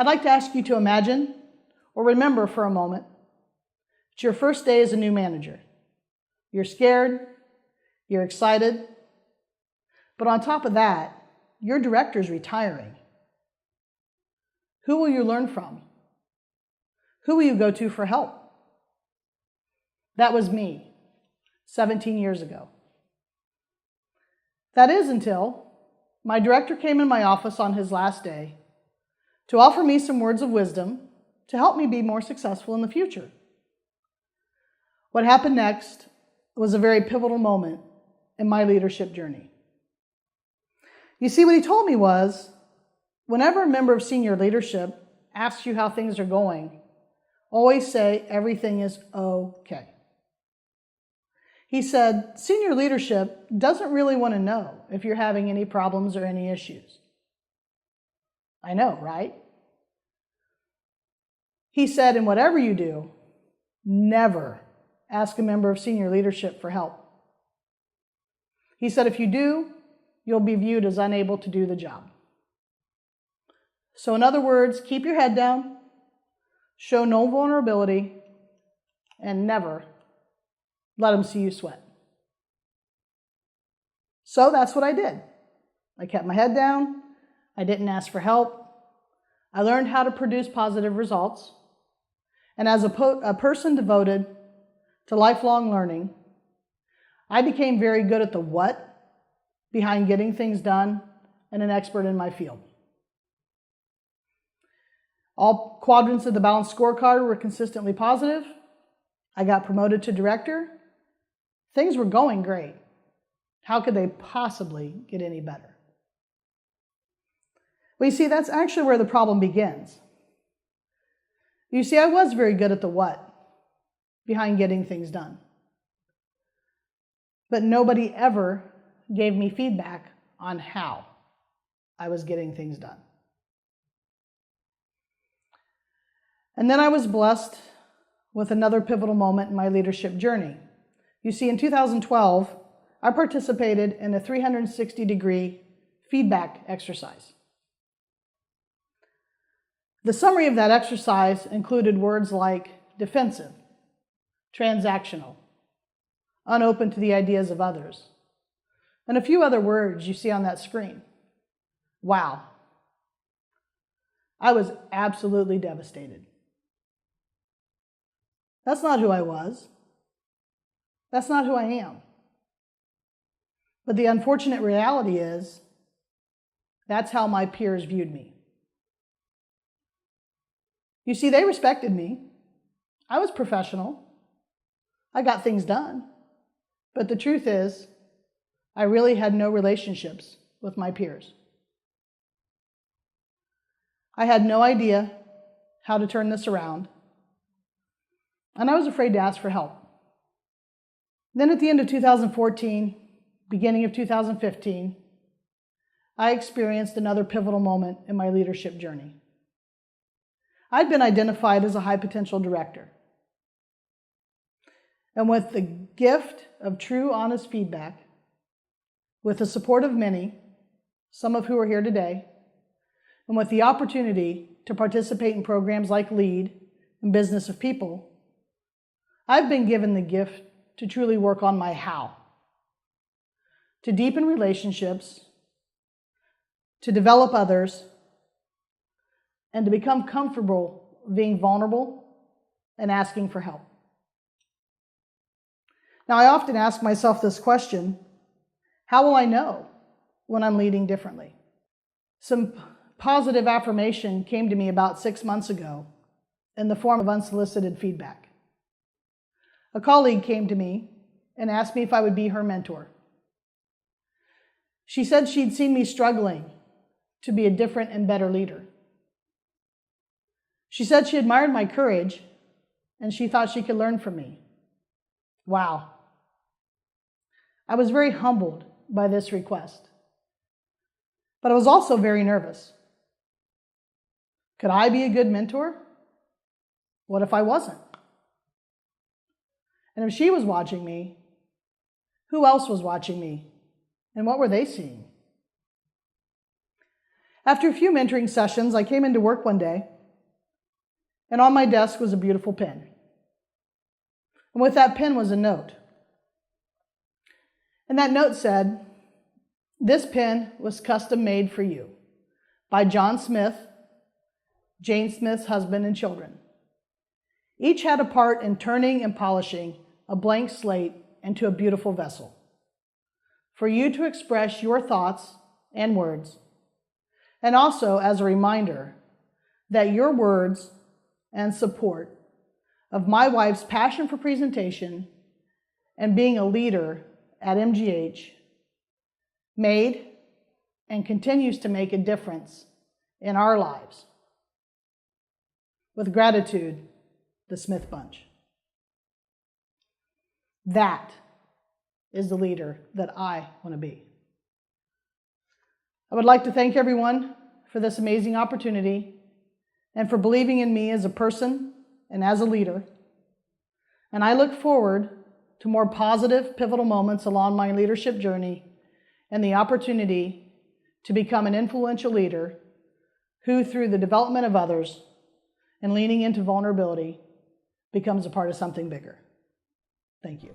I'd like to ask you to imagine or remember for a moment it's your first day as a new manager. You're scared, you're excited, but on top of that, your director's retiring. Who will you learn from? Who will you go to for help? That was me 17 years ago. That is until my director came in my office on his last day to offer me some words of wisdom to help me be more successful in the future. What happened next was a very pivotal moment in my leadership journey. You see, what he told me was, whenever a member of senior leadership asks you how things are going, always say everything is okay. He said, senior leadership doesn't really want to know if you're having any problems or any issues. I know, right? He said, and whatever you do, never ask a member of senior leadership for help. He said, if you do, you'll be viewed as unable to do the job. So in other words, keep your head down, show no vulnerability, and never let them see you sweat. So that's what I did. I kept my head down. I didn't ask for help. I learned how to produce positive results. And as a person devoted to lifelong learning, I became very good at the what behind getting things done and an expert in my field. All quadrants of the balanced scorecard were consistently positive. I got promoted to director. Things were going great. How could they possibly get any better? Well, you see, that's actually where the problem begins. You see, I was very good at the what behind getting things done. But nobody ever gave me feedback on how I was getting things done. And then I was blessed with another pivotal moment in my leadership journey. You see, in 2012, I participated in a 360-degree feedback exercise. The summary of that exercise included words like defensive, transactional, unopen to the ideas of others, and a few other words you see on that screen. Wow. I was absolutely devastated. That's not who I was. That's not who I am. But the unfortunate reality is, that's how my peers viewed me. You see, they respected me. I was professional. I got things done. But the truth is, I really had no relationships with my peers. I had no idea how to turn this around, and I was afraid to ask for help. Then at the end of 2014, beginning of 2015, I experienced another pivotal moment in my leadership journey. I'd been identified as a high potential director. And with the gift of true, honest feedback, with the support of many, some of who are here today, and with the opportunity to participate in programs like LEAD and Business of People, I've been given the gift to truly work on my how, to deepen relationships, to develop others, and to become comfortable being vulnerable and asking for help. Now, I often ask myself this question: how will I know when I'm leading differently? Some positive affirmation came to me about 6 months ago in the form of unsolicited feedback. A colleague came to me and asked me if I would be her mentor. She said she'd seen me struggling to be a different and better leader. She said she admired my courage and she thought she could learn from me. Wow. I was very humbled by this request, but I was also very nervous. Could I be a good mentor? What if I wasn't? And if she was watching me, who else was watching me? And what were they seeing? After a few mentoring sessions, I came into work one day And on my desk was a beautiful pen. And with that pen was a note. And that note said, "This pen was custom made for you by John Smith, Jane Smith's husband and children. Each had a part in turning and polishing a blank slate into a beautiful vessel for you to express your thoughts and words, and also as a reminder that your words and support of my wife's passion for presentation and being a leader at MGH made and continues to make a difference in our lives. With gratitude, the Smith Bunch." That is the leader that I want to be. I would like to thank everyone for this amazing opportunity and for believing in me as a person and as a leader. And I look forward to more positive, pivotal moments along my leadership journey and the opportunity to become an influential leader who, through the development of others and leaning into vulnerability, becomes a part of something bigger. Thank you.